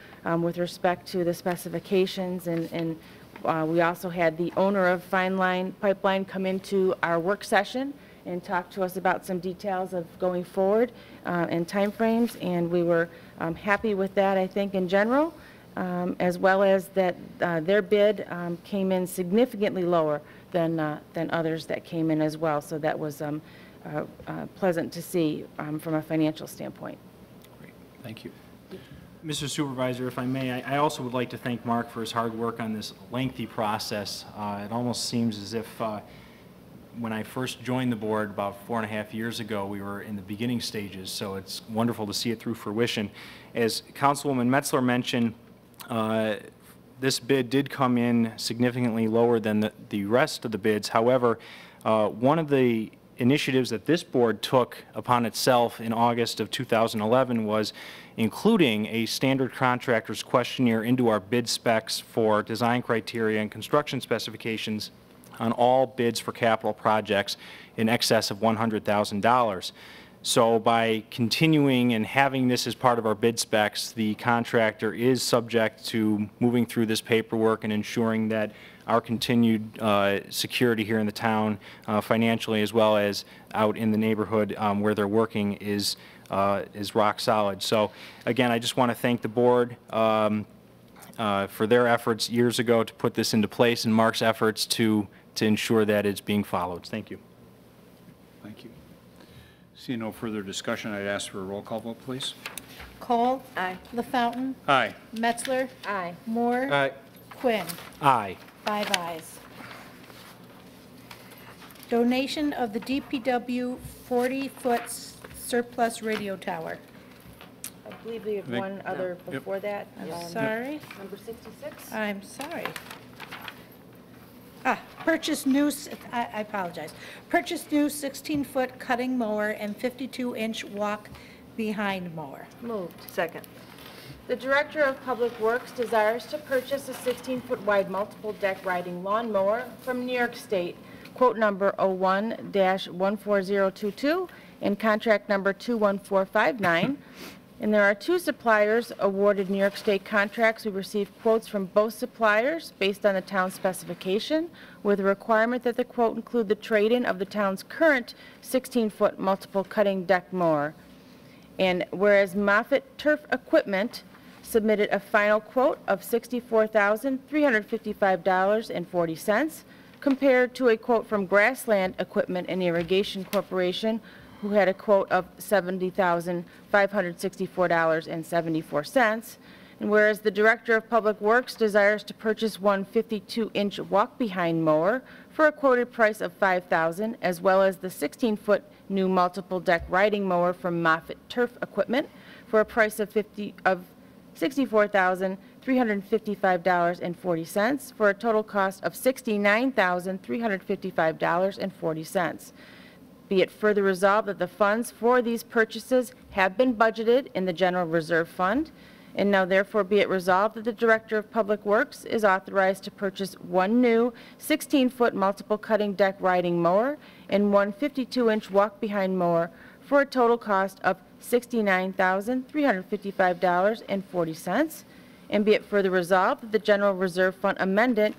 with respect to the specifications. And we also had the owner of Fine Line Pipeline come into our work session and talk to us about some details of going forward and timeframes, and we were happy with that, I think, in general, as well as that their bid came in significantly lower than others that came in as well. So that was pleasant to see from a financial standpoint. Great. Thank you. Mr. Supervisor, if I may, I also would like to thank Mark for his hard work on this lengthy process. It almost seems as if when I first joined the board about 4.5 years ago, we were in the beginning stages, so it's wonderful to see it through fruition. As Councilwoman Metzler mentioned, this bid did come in significantly lower than the rest of the bids. However, one of the initiatives that this board took upon itself in August of 2011 was including a standard contractor's questionnaire into our bid specs for design criteria and construction specifications on all bids for capital projects in excess of $100,000. So by continuing and having this as part of our bid specs, the contractor is subject to moving through this paperwork and ensuring that our continued security here in the town, financially as well as out in the neighborhood where they're working, is rock solid. So again, I just want to thank the board for their efforts years ago to put this into place, and Mark's efforts to ensure that it's being followed. Thank you. Thank you. Seeing no further discussion, I'd ask for a roll call vote, please. Cole? Aye. LaFountain? Aye. Metzler? Aye. Moore? Aye. Quinn? Aye. 5 ayes. Donation of the DPW 40-foot surplus radio tower. I believe we have one other before that. Sorry. Number 66. I'm sorry. Purchase new, I apologize. Purchase new 16-foot cutting mower and 52-inch walk behind mower. Moved. Second. The Director of Public Works desires to purchase a 16-foot wide multiple deck riding lawn mower from New York State, quote number 01-14022 and contract number 21459. And there are 2 suppliers awarded New York State contracts. We received quotes from both suppliers based on the town's specification, with a requirement that the quote include the trade-in of the town's current 16-foot multiple cutting deck mower. And whereas Moffett Turf Equipment submitted a final quote of $64,355.40, compared to a quote from Grassland Equipment and Irrigation Corporation, who had a quote of $70,564.74. And whereas the Director of Public Works desires to purchase one 52-inch walk-behind mower for a quoted price of $5,000, as well as the 16-foot new multiple deck riding mower from Moffett Turf Equipment for a price of $64,355.40 for a total cost of $69,355.40. Be it further resolved that the funds for these purchases have been budgeted in the General Reserve Fund, and now therefore be it resolved that the Director of Public Works is authorized to purchase one new 16-foot multiple cutting deck riding mower and one 52-inch walk-behind mower for a total cost of $69,355.40, and be it further resolved that the General Reserve Fund amendment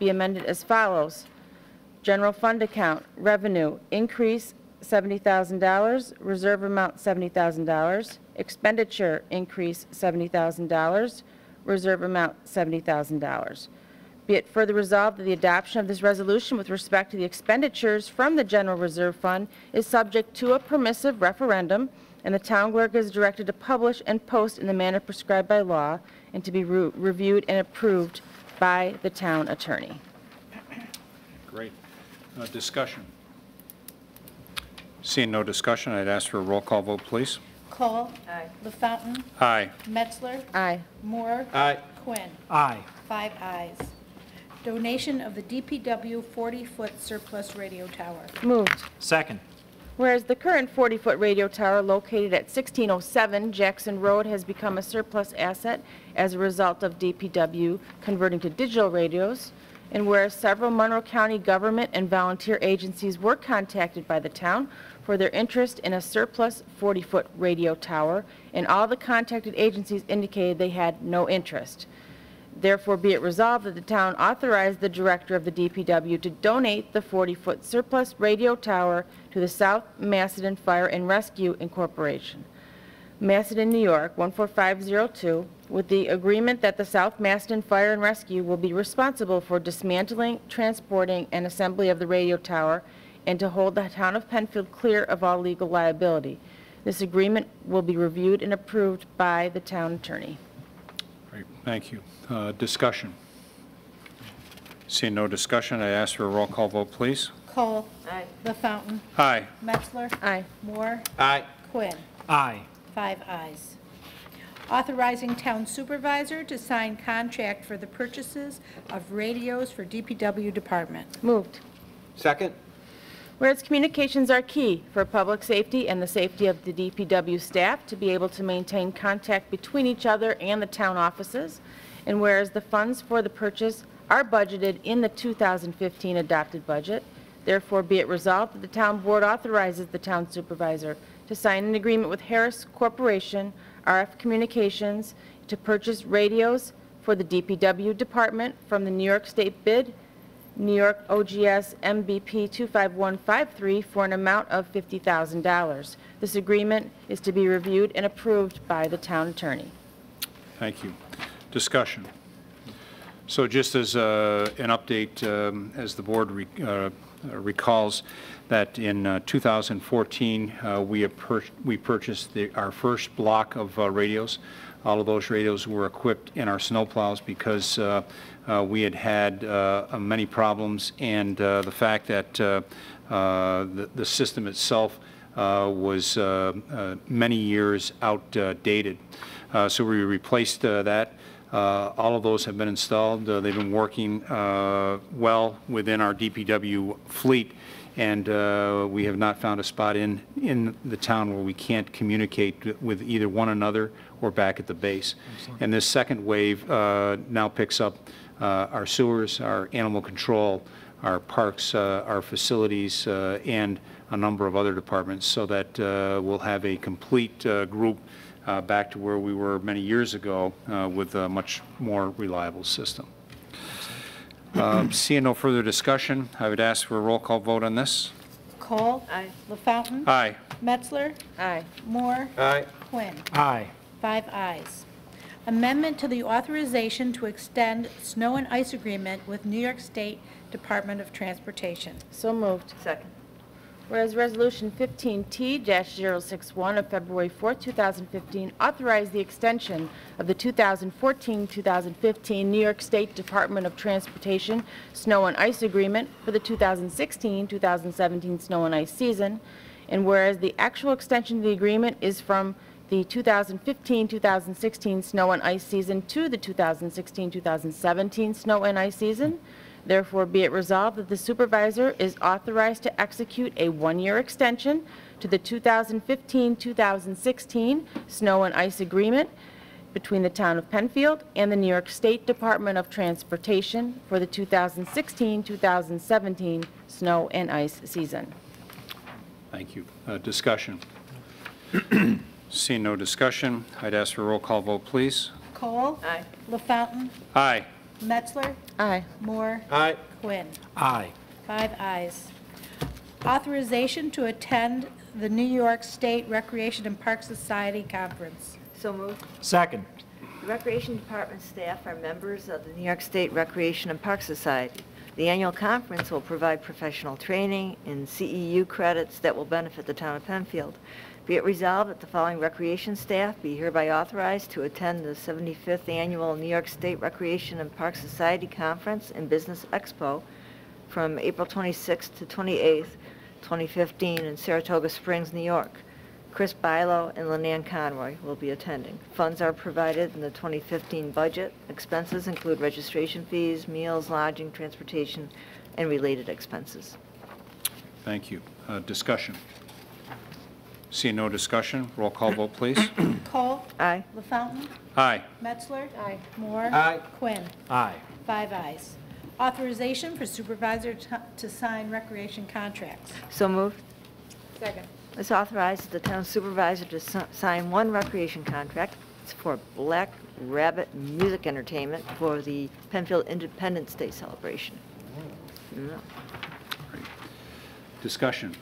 be amended as follows. General Fund account, revenue, increase $70,000, reserve amount $70,000, expenditure, increase $70,000, reserve amount $70,000. Be it further resolved that the adoption of this resolution with respect to the expenditures from the General Reserve Fund is subject to a permissive referendum, and the town clerk is directed to publish and post in the manner prescribed by law and to be reviewed and approved by the town attorney. Great. Discussion. Seeing no discussion, I'd ask for a roll call vote, please. Cole. Aye. LaFountain. Aye. Metzler. Aye. Moore. Aye. Quinn. Aye. 5 ayes. Donation of the DPW 40-foot surplus radio tower. Moved. Second. Whereas the current 40-foot radio tower located at 1607 Jackson Road has become a surplus asset as a result of DPW converting to digital radios, and whereas several Monroe County government and volunteer agencies were contacted by the town for their interest in a surplus 40-foot radio tower, and all the contacted agencies indicated they had no interest. Therefore, be it resolved that the town authorize the Director of the DPW to donate the 40-foot surplus radio tower to the South Macedon Fire and Rescue Incorporation, Macedon, New York, 14502, with the agreement that the South Macedon Fire and Rescue will be responsible for dismantling, transporting, and assembly of the radio tower, and to hold the town of Penfield clear of all legal liability. This agreement will be reviewed and approved by the town attorney. Great. Thank you. Discussion. Seeing no discussion, I ask for a roll call vote, please. Cole. Aye. LaFountain. Aye. Metzler. Aye. Moore. Aye. Quinn. Aye. 5 ayes. Authorizing town supervisor to sign contract for the purchases of radios for DPW department. Moved. Second. Whereas communications are key for public safety and the safety of the DPW staff to be able to maintain contact between each other and the town offices, and whereas the funds for the purchase are budgeted in the 2015 adopted budget, therefore be it resolved that the town board authorizes the town supervisor to sign an agreement with Harris Corporation, RF Communications, to purchase radios for the DPW department from the New York State bid, New York OGS MBP 25153, for an amount of $50,000. This agreement is to be reviewed and approved by the town attorney. Thank you. Discussion. So just as an update, as the board recalls, that in 2014 we purchased our first block of radios. All of those radios were equipped in our snowplows because we had many problems, and the fact that the system itself was many years outdated. So we replaced that. All of those have been installed. They've been working well within our DPW fleet, and we have not found a spot in the town where we can't communicate with either one another or back at the base. Excellent. And this second wave now picks up our sewers, our animal control, our parks, our facilities, and a number of other departments, so that we'll have a complete group back to where we were many years ago with a much more reliable system. Seeing no further discussion, I would ask for a roll call vote on this. Cole? Aye. LaFountain? Aye. Metzler? Aye. Moore? Aye. Quinn? Aye. 5 ayes. Amendment to the authorization to extend snow and ice agreement with New York State Department of Transportation. So moved. Second. Whereas Resolution 15T-061 of February 4, 2015 authorized the extension of the 2014-2015 New York State Department of Transportation Snow and Ice Agreement for the 2016-2017 snow and ice season, and whereas the actual extension of the agreement is from the 2015-2016 snow and ice season to the 2016-2017 snow and ice season, therefore be it resolved that the supervisor is authorized to execute a one-year extension to the 2015-2016 snow and ice agreement between the town of Penfield and the New York State Department of Transportation for the 2016-2017 snow and ice season. Thank you. Discussion. Seeing no discussion, I'd ask for a roll call vote, please. Cole? Aye. LaFountain? Aye. Metzler? Aye. Moore? Aye. Quinn? Aye. 5 ayes. Authorization to attend the New York State Recreation and Park Society Conference. So moved. Second. The Recreation Department staff are members of the New York State Recreation and Park Society. The annual conference will provide professional training and CEU credits that will benefit the town of Penfield. Be it resolved that the following recreation staff be hereby authorized to attend the 75th Annual New York State Recreation and Park Society Conference and Business Expo from April 26th to 28th, 2015 in Saratoga Springs, New York. Chris Bilo and Leanne Conroy will be attending. Funds are provided in the 2015 budget. Expenses include registration fees, meals, lodging, transportation, and related expenses. Thank you. Discussion. Seeing no discussion, roll call vote, please. Cole? Aye. LaFountain? Aye. Metzler? Aye. Moore? Aye. Quinn? Aye. 5 ayes. Authorization for supervisor to sign recreation contracts. So moved. Second. This authorizes the town supervisor to sign one recreation contract. It's for Black Rabbit Music Entertainment for the Penfield Independence Day celebration. Yeah. Great. Discussion.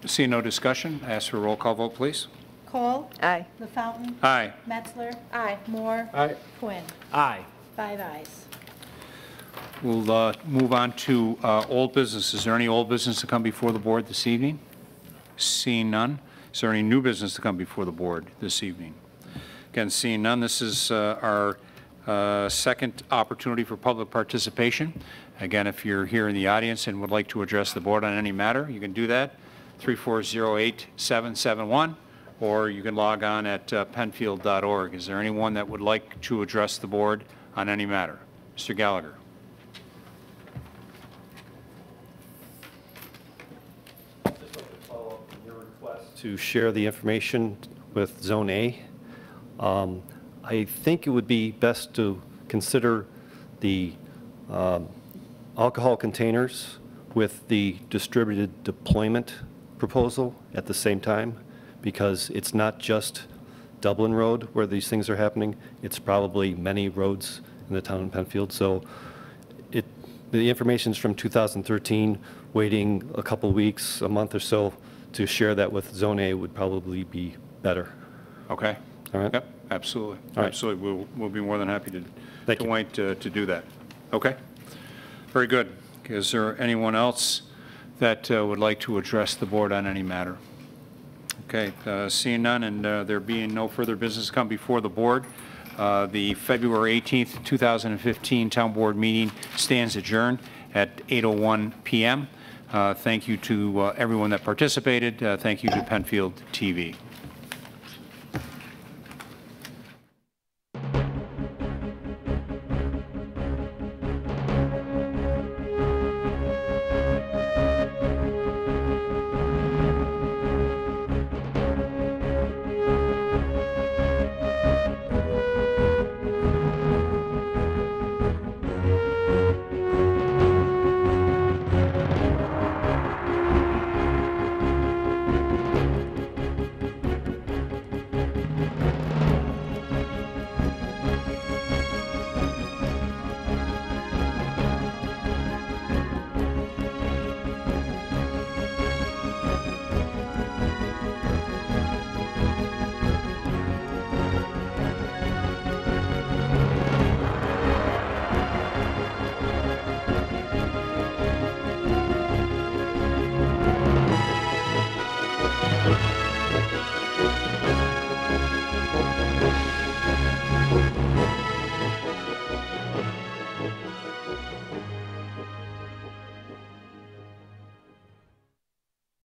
Seeing no discussion, I ask for a roll call vote, please. Cole? Aye. LaFountain? Aye. Metzler? Aye. Moore? Aye. Quinn? Aye. 5 ayes. We'll move on to old business. Is there any old business to come before the board this evening? Seeing none. Is there any new business to come before the board this evening? Again, seeing none, this is our second opportunity for public participation. Again, if you're here in the audience and would like to address the board on any matter, you can do that, 3408771, or you can log on at penfield.org. Is there anyone that would like to address the board on any matter? Mr. Gallagher. To share the information with Zone A. I think it would be best to consider the alcohol containers with the distributed deployment proposal at the same time, because it's not just Dublin Road where these things are happening, it's probably many roads in the town of Penfield. So the information's from 2013, waiting a couple weeks, a month or so to share that with Zone A would probably be better. Okay. All right. Yep, absolutely. All right. Absolutely. We'll be more than happy to you. wait to do that. Okay. Very good. Is there anyone else that would like to address the board on any matter? Okay, seeing none and there being no further business come before the board, the February 18th, 2015 Town Board meeting stands adjourned at 8:01 p.m. Thank you to everyone that participated. Thank you to Penfield TV.